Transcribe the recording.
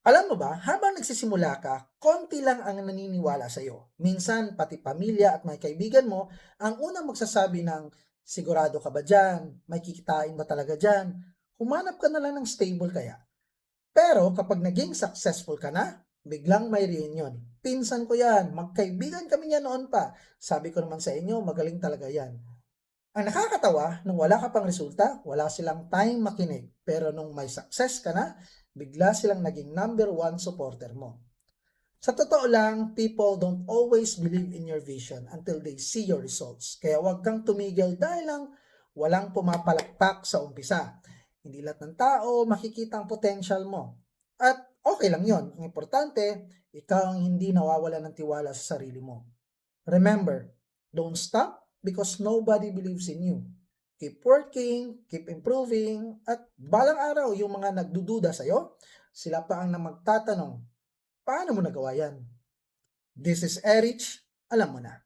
Alam mo ba, habang nagsisimula ka, konti lang ang naniniwala sa'yo. Minsan, pati pamilya at mga kaibigan mo ang unang magsasabi ng, sigurado ka ba dyan? May kikitain ba talaga dyan? Humanap ka na lang ng stable kaya. Pero kapag naging successful ka na, biglang may reunion. Pinsan ko yan, magkaibigan kami niya noon pa. Sabi ko naman sa inyo, magaling talaga yan. Ang nakakatawa, nung wala ka pang resulta, wala silang time makinig. Pero nung may success ka na, bigla silang naging number one supporter mo. Sa totoo lang, people don't always believe in your vision until they see your results. Kaya huwag kang tumigil dahil lang walang pumapalakpak sa umpisa. Hindi lahat ng tao makikita ang potential mo. At okay lang yon. Ang importante, ikaw ang hindi nawawala ng tiwala sa sarili mo. Remember, don't stop because nobody believes in you. Keep working, keep improving, at balang araw yung mga nagdududa sa'yo, sila pa ang magtatanong, paano mo nagawa yan? This is Erich, alam mo na.